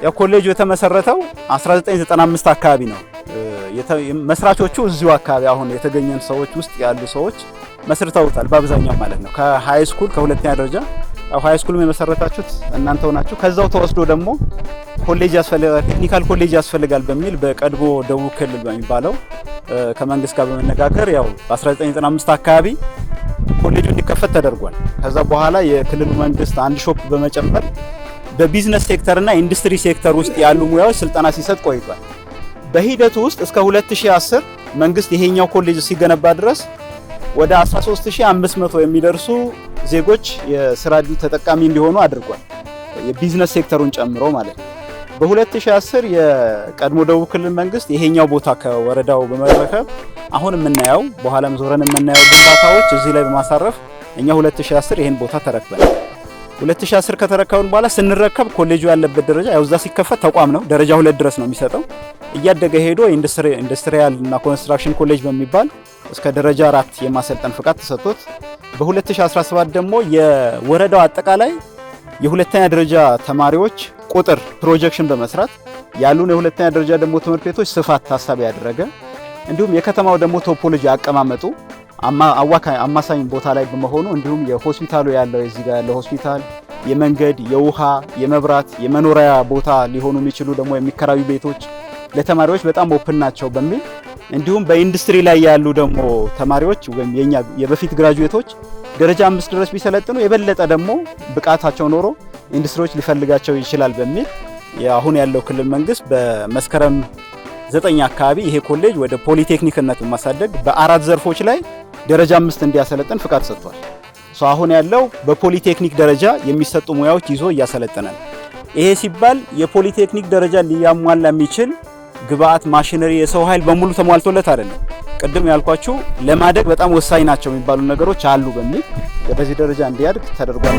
የኮሌጁ የተመሰረተው 1995 አካባቢ ነው። መስራቾቹ እዚሁ አካባቢ አሁን የተገኘን ሰዎች ውስጥ ያሉ ሰዎች መስርተውታል በአብዛኛው ማለት ነው። ከሃይ ስኩል ከሁለተኛ ደረጃ ሃይ ስኩልም የመሰረታችሁት እናንተው ናችሁ። ከዛው ተወስዶ ደግሞ ኮሌጅ ያስፈልጋል ቴክኒካል ኮሌጅ ያስፈልጋል በሚል በቀድሞ ደቡብ ክልል በሚባለው ከመንግስት ጋር በመነጋገር ያው በ1995 አካባቢ ኮሌጁ እንዲከፈት ተደርጓል። ከዛ በኋላ የክልሉ መንግስት አንድ ሾፕ በመጨመር በቢዝነስ ሴክተር እና ኢንዱስትሪ ሴክተር ውስጥ ያሉ ሙያዎች ስልጠና ሲሰጥ ቆይቷል። በሂደቱ ውስጥ እስከ 2010 መንግስት ይሄኛው ኮሌጅ ሲገነባ ድረስ ወደ 13500 የሚደርሱ ዜጎች የስራ ዕድል ተጠቃሚ እንዲሆኑ አድርጓል። የቢዝነስ ሴክተሩን ጨምሮ ማለት ነው። በ2010 የቀድሞ ደቡብ ክልል መንግስት ይሄኛው ቦታ ከወረዳው በመረከብ አሁን የምናየው በኋላም ዞረን የምናየው ግንባታዎች እዚህ ላይ በማሳረፍ እኛ 2010 ይሄን ቦታ ተረክበናል። 2010 ከተረከብን በኋላ ስንረከብ ኮሌጁ ያለበት ደረጃ ያው እዛ ሲከፈት ተቋም ነው፣ ደረጃ 2 ድረስ ነው የሚሰጠው። እያደገ ሄዶ ኢንዱስትሪያል እና ኮንስትራክሽን ኮሌጅ በሚባል እስከ ደረጃ 4 የማሰልጠን ፍቃድ ተሰጥቶት በ2017 ደግሞ የወረዳው አጠቃላይ የሁለተኛ ደረጃ ተማሪዎች ቁጥር ፕሮጀክሽን በመስራት ያሉን የሁለተኛ ደረጃ ደግሞ ትምህርት ቤቶች ስፋት ታሳቢ ያደረገ እንዲሁም የከተማው ደግሞ ቶፖሎጂ አቀማመጡ አማሳኝ ቦታ ላይ በመሆኑ እንዲሁም የሆስፒታሉ ያለው እዚህ ጋር ያለው ሆስፒታል የመንገድ የውሃ የመብራት የመኖሪያ ቦታ ሊሆኑ የሚችሉ ደግሞ የሚከራዩ ቤቶች ለተማሪዎች በጣም ኦፕን ናቸው በሚል እንዲሁም በኢንዱስትሪ ላይ ያሉ ደግሞ ተማሪዎች ወይም የኛ የበፊት ግራጁዌቶች ደረጃ 5 ድረስ ቢሰለጥኑ የበለጠ ደግሞ ብቃታቸው ኖሮ ኢንዱስትሪዎች ሊፈልጋቸው ይችላል በሚል አሁን ያለው ክልል መንግስት በመስከረም 9 አካባቢ ይሄ ኮሌጅ ወደ ፖሊቴክኒክነት በማሳደግ በአራት ዘርፎች ላይ ደረጃ 5 እንዲያሰለጥን ፍቃድ ሰጥቷል። አሁን ያለው በፖሊቴክኒክ ደረጃ የሚሰጡ ሙያዎች ይዞ እያሰለጠነ ነው። ይሄ ሲባል የፖሊቴክኒክ ደረጃ ሊያሟላ የሚችል ግብአት ማሽነሪ የሰው ኃይል በሙሉ ተሟልቶለት አይደለም። ቅድም ያልኳችሁ ለማደግ በጣም ወሳኝ ናቸው የሚባሉ ነገሮች አሉ በሚል በዚህ ደረጃ እንዲያድግ ተደርጓል።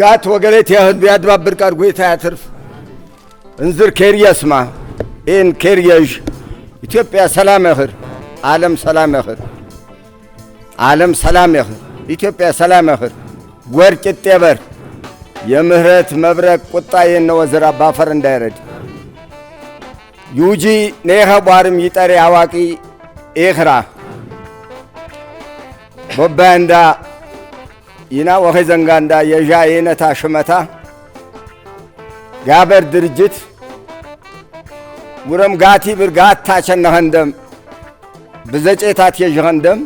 ጋት ወገሌት ያህል ቢያድባብር ቃር ጎይታ ያትርፍ እንዝር ኬሪያስማ ኢን ኬሪያጅ ኢትዮጵያ ሰላም ያህር ዓለም ሰላም ያህር ዓለም ሰላም ያህር ኢትዮጵያ ሰላም ያህር ወርቅ ይጤበር የምህረት መብረቅ ቁጣ የነወዘራ ባፈር እንዳይረድ ዩጂ ነህ ቧርም ይጠሪ አዋቂ ኤኽራ ቦባንዳ ይና ወኸ ዘንጋንዳ የጃ የነታ ሽመታ ጋበር ድርጅት ውረም ጋቲ ብርጋታ ቸነኸንደም በዘጨታት የጀኸንደም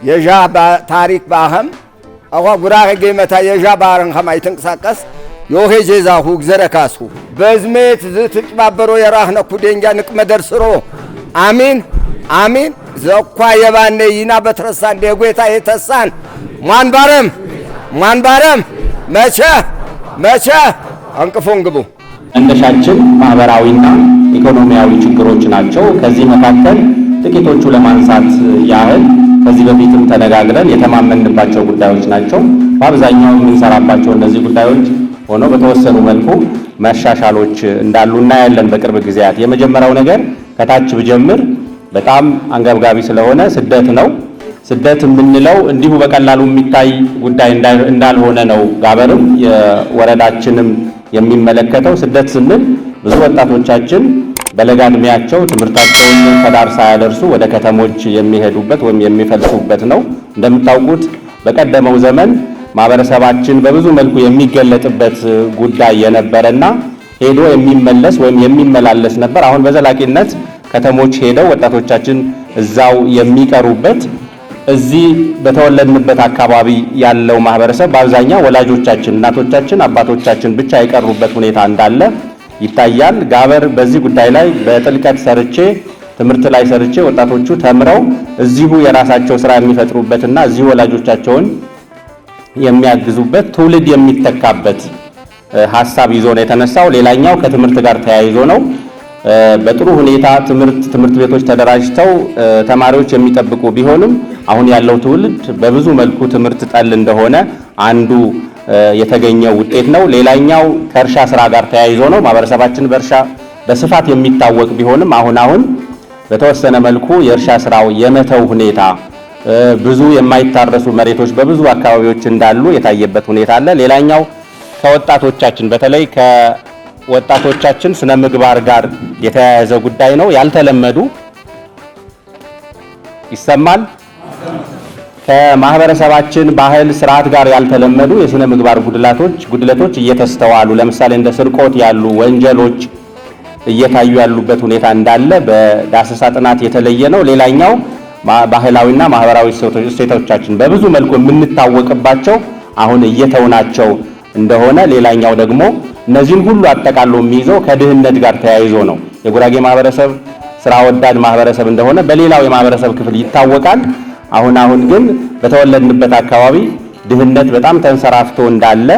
የጃ ታሪክ ባህም አዋ ጉራጌ ገመታ የጃ ባረን ከማይ ተንቀሳቀስ ዮሄ ጄዛሁ ግዘረካሱ በዝሜት ዝትጭባበሮ የራህነ ኩደንጃ ንቅ መደርስሮ አሚን አሚን ዘኳ የባነ ይና በትረሳ እንደጎታ የተሳን ማንባረም መቼ አንቅፎን ግቡ እንደሻችን ማህበራዊና ኢኮኖሚያዊ ችግሮች ናቸው። ከዚህ መካከል ጥቂቶቹ ለማንሳት ያህል ከዚህ በፊትም ተነጋግረን የተማመንባቸው ጉዳዮች ናቸው። በአብዛኛው የምንሰራባቸው እነዚህ ጉዳዮች ሆነው በተወሰኑ መልኩ መሻሻሎች እንዳሉ እናያለን በቅርብ ጊዜያት። የመጀመሪያው ነገር ከታች ብጀምር በጣም አንገብጋቢ ስለሆነ ስደት ነው። ስደት የምንለው እንዲሁ በቀላሉ የሚታይ ጉዳይ እንዳልሆነ ነው ጋበርም የወረዳችንም የሚመለከተው። ስደት ስንል ብዙ ወጣቶቻችን በለጋ ዕድሜያቸው ትምህርታቸውን ከዳር ሳያደርሱ ወደ ከተሞች የሚሄዱበት ወይም የሚፈልሱበት ነው። እንደምታውቁት በቀደመው ዘመን ማህበረሰባችን በብዙ መልኩ የሚገለጥበት ጉዳይ የነበረና ሄዶ የሚመለስ ወይም የሚመላለስ ነበር። አሁን በዘላቂነት ከተሞች ሄደው ወጣቶቻችን እዛው የሚቀሩበት እዚህ በተወለድንበት አካባቢ ያለው ማህበረሰብ በአብዛኛው ወላጆቻችን፣ እናቶቻችን፣ አባቶቻችን ብቻ የቀሩበት ሁኔታ እንዳለ ይታያል። ጋበር በዚህ ጉዳይ ላይ በጥልቀት ትምህርት ላይ ሰርቼ ወጣቶቹ ተምረው እዚሁ የራሳቸው ስራ የሚፈጥሩበትና እዚሁ ወላጆቻቸውን የሚያግዙበት ትውልድ የሚተካበት ሐሳብ ይዞ ነው የተነሳው። ሌላኛው ከትምህርት ጋር ተያይዞ ነው። በጥሩ ሁኔታ ትምህርት ቤቶች ተደራጅተው ተማሪዎች የሚጠብቁ ቢሆንም አሁን ያለው ትውልድ በብዙ መልኩ ትምህርት ጠል እንደሆነ አንዱ የተገኘው ውጤት ነው። ሌላኛው ከእርሻ ስራ ጋር ተያይዞ ነው። ማህበረሰባችን በእርሻ በስፋት የሚታወቅ ቢሆንም አሁን በተወሰነ መልኩ የእርሻ ስራው የመተው ሁኔታ ብዙ የማይታረሱ መሬቶች በብዙ አካባቢዎች እንዳሉ የታየበት ሁኔታ አለ። ሌላኛው ከወጣቶቻችን በተለይ ከወጣቶቻችን ስነ ምግባር ጋር የተያያዘ ጉዳይ ነው። ያልተለመዱ ይሰማል ከማህበረሰባችን ባህል ስርዓት ጋር ያልተለመዱ የስነ ምግባር ጉድለቶች እየተስተዋሉ ለምሳሌ እንደ ስርቆት ያሉ ወንጀሎች እየታዩ ያሉበት ሁኔታ እንዳለ በዳሰሳ ጥናት የተለየ ነው። ሌላኛው ባህላዊና ማህበራዊ እሴቶቻችን በብዙ መልኩ የምንታወቅባቸው አሁን እየተውናቸው እንደሆነ፣ ሌላኛው ደግሞ እነዚህን ሁሉ አጠቃሎ የሚይዘው ከድህነት ጋር ተያይዞ ነው። የጉራጌ ማህበረሰብ ስራ ወዳድ ማህበረሰብ እንደሆነ በሌላው የማህበረሰብ ክፍል ይታወቃል። አሁን ግን በተወለድንበት አካባቢ ድህነት በጣም ተንሰራፍቶ እንዳለ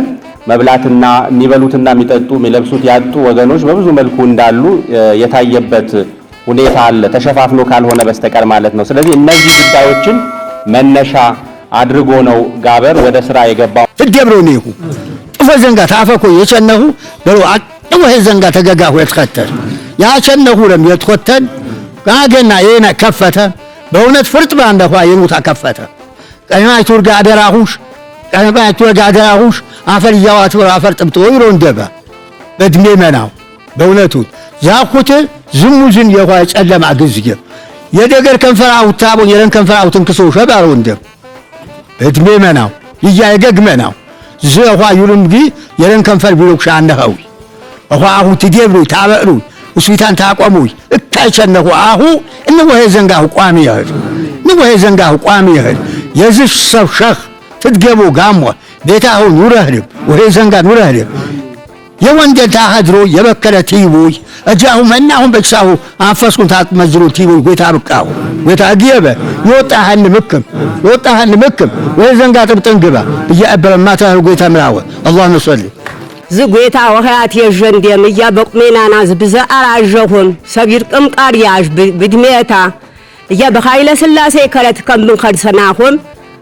መብላትና የሚበሉትና የሚጠጡ የሚለብሱት ያጡ ወገኖች በብዙ መልኩ እንዳሉ የታየበት ሁኔታ አለ፣ ተሸፋፍኖ ካልሆነ በስተቀር ማለት ነው። ስለዚህ እነዚህ ጉዳዮችን መነሻ አድርጎ ነው ጋበር ወደ ስራ የገባው። ትደብሮ ነው ጥፎ ዘንጋ ታፈኮ የቸነሁ በሩ አጥው ዘንጋ ተገጋሁ የተከተል ያቸነሁ ለም የተከተል ጋገና የና ከፈተ በእውነት ፍርጥ ባንደፋ የሙታ ከፈተ ቀናይ ቱርጋ አደራሁሽ አፈር ያዋት ወራ አፈር ጥብጦ ይሮ እንደባ በድሜ መናው በእውነቱ ዛኩት ዝሙዝን የኋይ ጨለማ ግዝየ የደገር ከንፈራው ታቦን የለን ከንፈራው ትንክሶ ሸባሮ እንደ በድሜ መናው ይያገግመናው ዘኋ ይሉምጊ የለን ከንፈር ቢሮክሻ አንደኸው አሁ ትደብሩ ታበሩ ውስቢታን ታቆሙይ እካይቸነሁ አሁ እንወሄ ዘንጋሁ ቋሚ ይሄድ የዝሽ ሰብ ሸኽ ትትገቡ ጋሞ ቤታሁ ኑረህልብ ወሄ ዘንጋ ኑረህልብ የወንጀል ታህድሮ የበከለ ቲቡይ እጃሁ መናሁን በክሳሁ አንፈስኩን ታጥመዝሩ ቲቡይ ጎታ ብቃሁ ጎታ ግየበ ይወጣህን ምክም ወሄ ዘንጋ ጥብጥንግባ እያበረ ማታህ ጎታ ምራወ አላህ ነሰል ዝጎታ ወህያት የጀንደም እያበቁሜናና ዝብዘ አራጀሁም ሰቢር ቅምቃር ያዥ ብድሜታ እያበኃይለ ሥላሴ ከለት ከምብን ከድሰናሁም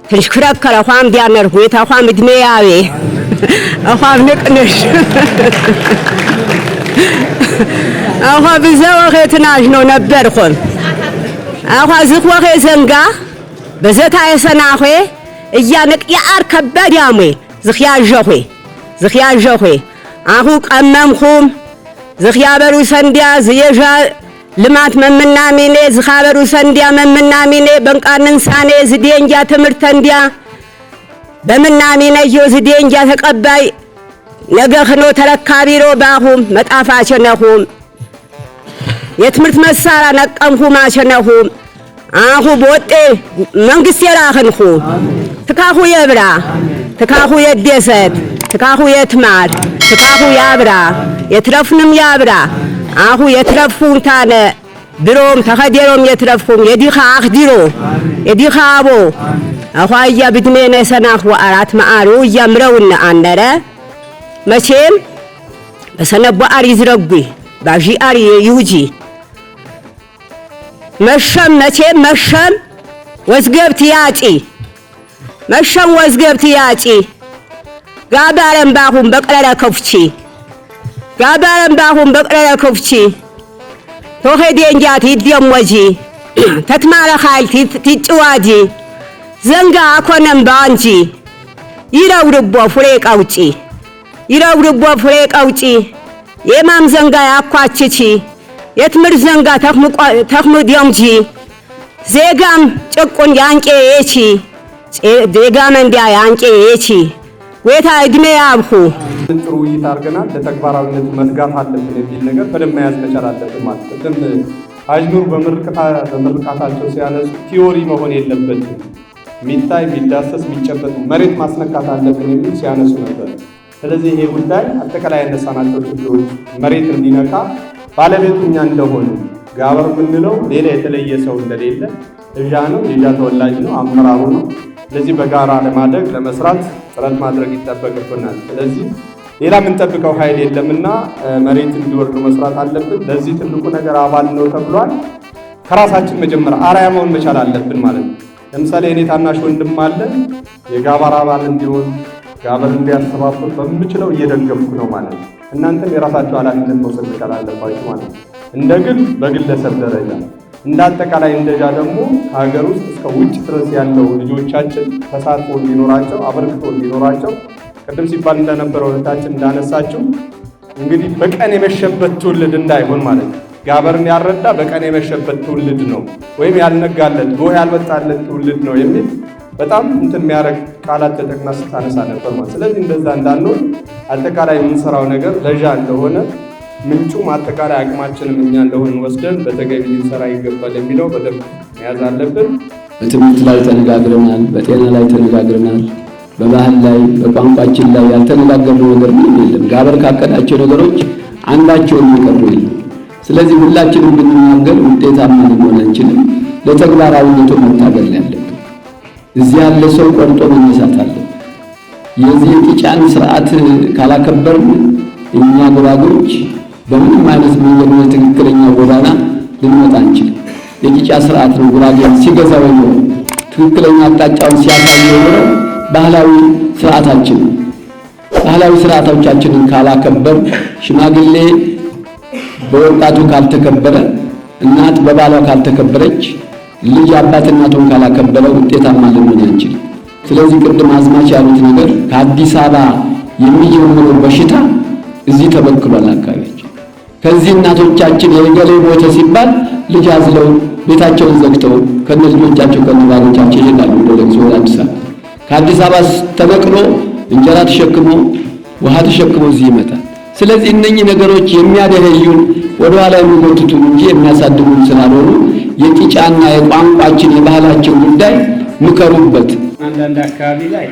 ትንሽክረከረ ኋም ዲያመር ጎታ ኋም እድሜያዌ ኋም ንቅንሽ ብዘ ወኸትናሽ ነው ነበርኹም ዝኽ ወኸ ዘንጋ በዘታ የሰናኹ እያንቅ የአር ከባድ ያሙይ ዝኽያዠኹ አሁ ቀመምኹም ዝኽያበሩ ሰንዲያ ዝየዣ ልማት መምናሚኔ ዝኻበሩ ሰንዲያ መምናሚኔ በንቃንንሳኔ ዝዴንጃ ትምህርት እንዲያ በምናሚኔ ዝዴንጃ ተቀባይ ነገኽኖ ተረካቢሮ ባሁም መጣፋቸነኹም የትምህርት መሳሪያ ነቀምኹም አቸነኹም አሁ ቦጤ መንግስት የራኽንኹ ትካኹ የብራ ትካኹ የደሰት ትካኹ የትማር ትካኹ ያብራ የትረፍንም ያብራ አሁ የትረፉን ታነ ድሮም ተኸዴሮም የትረፍኩም የዲኻ አኽዲሮ የዲኻ አቦ አኋያ ብድሜነ ሰናኹ አራት ማአሩ ያምረውና አነረ መቼም በሰነቦ አሪ ዝረጉ ባጂ አሪ ይውጂ መሸም መቼም መሸም ወዝገብት ያጪ መሸም ወዝገብት ያጪ ጋባረም ባሁን በቀለለ ከፍቺ ጋባረም ባሁን በቀለለ ከፍቺ ተኸዴ እንጃት ይደሞጂ ተትማረ ኃይል ትጭዋጂ ዘንጋ አኮነም ባንጂ ይረውርቦ ፍሬ ቀውጪ ይረውርቦ ፍሬ ቀውጪ የማም ዘንጋ ያኳችቺ የትምር ዘንጋ ተክሙ ዲምጂ ዜጋም ጭቁን ያንቄ የቺ ዜጋም እንዲያ ያንቄ የቺ ወታ እድሜ ያብኹ ጥሩ ውይይት አድርገናል። ለተግባራዊነት መትጋት አለብን የሚል ነገር በደንብ መያዝ መቻል አለብን ማለት ነው። ቅድም አጅኑር በምርቃታቸው ሲያነሱ ቲዮሪ መሆን የለበትም ሚታይ ሚዳሰስ ሚጨበጥ መሬት ማስነካት አለብን የሚል ሲያነሱ ነበር። ስለዚህ ይሄ ጉዳይ አጠቃላይ ያነሳናቸው ችግሮች መሬት እንዲነካ ባለቤቱ እኛ እንደሆነ ጋበር ምንለው ሌላ የተለየ ሰው እንደሌለ እጃ ነው የጃ ተወላጅ ነው አመራሩ ነው። ስለዚህ በጋራ ለማደግ ለመስራት ጥረት ማድረግ ይጠበቅብናል። ስለዚህ ሌላ የምንጠብቀው ኃይል የለምና መሬት እንዲወርድ መስራት አለብን። ለዚህ ትልቁ ነገር አባል ነው ተብሏል። ከራሳችን መጀመሪያ አርአያ መሆን መቻል አለብን ማለት ነው። ለምሳሌ እኔ ታናሽ ወንድም አለ የጋባር አባል እንዲሆን ጋበር እንዲያስተባብር በምችለው እየደገፍኩ ነው ማለት ነው። እናንተም የራሳችሁ ኃላፊነት መውሰድ መቻል አለባችሁ ማለት ነው። እንደ ግል በግለሰብ ደረጃ እንደ አጠቃላይ እንደዛ ደግሞ ከሀገር ውስጥ እስከ ውጭ ድረስ ያለው ልጆቻችን ተሳትፎ እንዲኖራቸው አበርክቶ እንዲኖራቸው ቅድም ሲባል እንደነበረው እህታችን እንዳነሳችሁ እንግዲህ በቀን የመሸበት ትውልድ እንዳይሆን ማለት ነው። ጋበርን ያረዳ በቀን የመሸበት ትውልድ ነው ወይም ያልነጋለት ጎህ ያልወጣለት ትውልድ ነው የሚል በጣም እንትን የሚያደርግ ቃላት ተጠቅማ ስታነሳ ነበር ማለት። ስለዚህ እንደዛ እንዳንሆን አጠቃላይ የምንሰራው ነገር ለዣ እንደሆነ ምንጩም አጠቃላይ አቅማችንም እኛ እንደሆነ ወስደን በተገቢ ልንሰራ ይገባል የሚለው በደንብ መያዝ አለብን። በትምህርት ላይ ተነጋግረናል፣ በጤና ላይ ተነጋግረናል፣ በባህል ላይ በቋንቋችን ላይ ያልተነጋገርነው ነገር ምንም የለም። ጋበር ካቀዳቸው ነገሮች አንዳቸውም የቀሩ የለም። ስለዚህ ሁላችንም ብንናገር ውጤታማ ልንሆን አንችልም። ለተግባራዊነቱ መታገል ያለብን እዚህ ያለ ሰው ቆርጦ መነሳት አለበት። የዚህ የቂጫን ስርዓት ካላከበርን እኛ ጉራጌዎች በምንም አይነት መንገድ ነው ትክክለኛ ጎዳና ልንመጣ አንችልም። የቂጫ ስርዓት ነው ጉራጌ ሲገዛው ነው ትክክለኛ አቅጣጫውን ሲያሳየው ነው ባህላዊ ስርዓቶቻችንን ካላከበር ሽማግሌ በወጣቱ ካልተከበረ እናት በባሏ ካልተከበረች ልጅ አባት እናቱን ካላከበረ ውጤታማ ልንሆን አንችልም። ስለዚህ ቅድም አዝማች ያሉት ነገር ከአዲስ አበባ የሚጀምረው በሽታ እዚህ ተበክሏል አካባቢያችን። ከዚህ እናቶቻችን የገሌ ሞተ ሲባል ልጅ አዝለው ቤታቸውን ዘግተው ከነልጆቻቸው ከነባሎቻቸው ይሄዳሉ ወደ ለቅሶ አዲስ አበባ። ከአዲስ አበባ ተነቅሎ እንጀራ ተሸክሞ ውሃ ተሸክሞ እዚህ ይመጣል። ስለዚህ እነኚህ ነገሮች የሚያደህዩን ወደ ኋላ የሚጎትቱን እንጂ የሚያሳድጉን ስላልሆኑ የቂጫና የቋንቋችን የባህላችን ጉዳይ ምከሩበት። አንዳንድ አካባቢ ላይ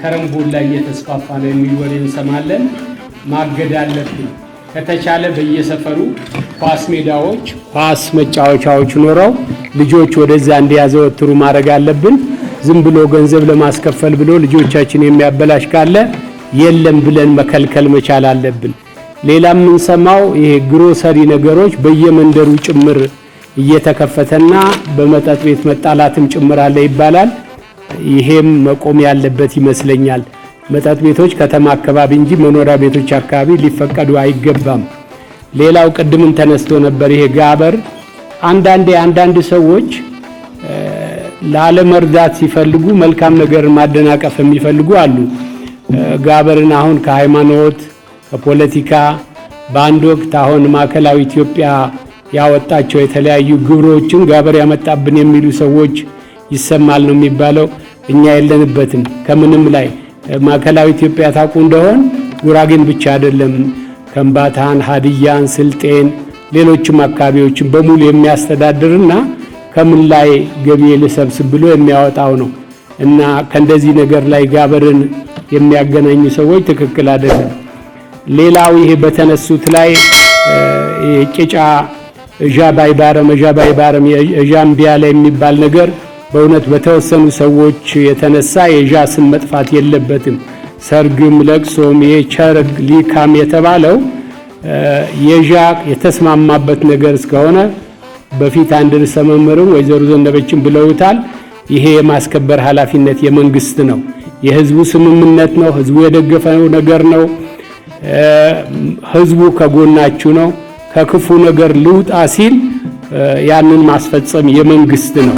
ከረምቡላ እየተስፋፋ ነው የሚል ወሬ እንሰማለን። ማገድ አለብን። ከተቻለ በየሰፈሩ ኳስ ሜዳዎች፣ ኳስ መጫወቻዎች ኖረው ልጆች ወደዛ እንዲያዘወትሩ ማድረግ አለብን። ዝም ብሎ ገንዘብ ለማስከፈል ብሎ ልጆቻችን የሚያበላሽ ካለ የለም ብለን መከልከል መቻል አለብን። ሌላ የምንሰማው ይሄ ግሮሰሪ ነገሮች በየመንደሩ ጭምር እየተከፈተና በመጠጥ ቤት መጣላትም ጭምር አለ ይባላል። ይሄም መቆም ያለበት ይመስለኛል። መጠጥ ቤቶች ከተማ አካባቢ እንጂ መኖሪያ ቤቶች አካባቢ ሊፈቀዱ አይገባም። ሌላው ቅድምን ተነስቶ ነበር ይሄ ጋበር አንዳንድ ሰዎች ላለመርዳት ሲፈልጉ መልካም ነገር ማደናቀፍ የሚፈልጉ አሉ። ጋበርን አሁን ከሃይማኖት ከፖለቲካ በአንድ ወቅት አሁን ማዕከላዊ ኢትዮጵያ ያወጣቸው የተለያዩ ግብሮችን ጋበር ያመጣብን የሚሉ ሰዎች ይሰማል ነው የሚባለው። እኛ የለንበትም። ከምንም ላይ ማዕከላዊ ኢትዮጵያ ታውቁ እንደሆን ጉራጌን ብቻ አይደለም ከምባታን፣ ሀዲያን፣ ስልጤን ሌሎችም አካባቢዎችን በሙሉ የሚያስተዳድርና ከምን ላይ ገቢ ልሰብስብ ብሎ የሚያወጣው ነው እና ከእንደዚህ ነገር ላይ ጋብርን የሚያገናኙ ሰዎች ትክክል አይደለም። ሌላው ይሄ በተነሱት ላይ ቄጫ ጃባይ ባረም የጃምቢያ ላይ የሚባል ነገር በእውነት በተወሰኑ ሰዎች የተነሳ የጃ ስም መጥፋት የለበትም። ሰርግም ለቅሶም የቸርግ ሊካም የተባለው የጃ የተስማማበት ነገር እስከሆነ በፊት አንድ ርዕሰ መምህርም ወይዘሮ ዘነበችም ብለውታል። ይሄ የማስከበር ኃላፊነት የመንግስት ነው። የህዝቡ ስምምነት ነው። ህዝቡ የደገፈው ነገር ነው። ህዝቡ ከጎናችሁ ነው። ከክፉ ነገር ልውጣ ሲል ያንን ማስፈጸም የመንግስት ነው።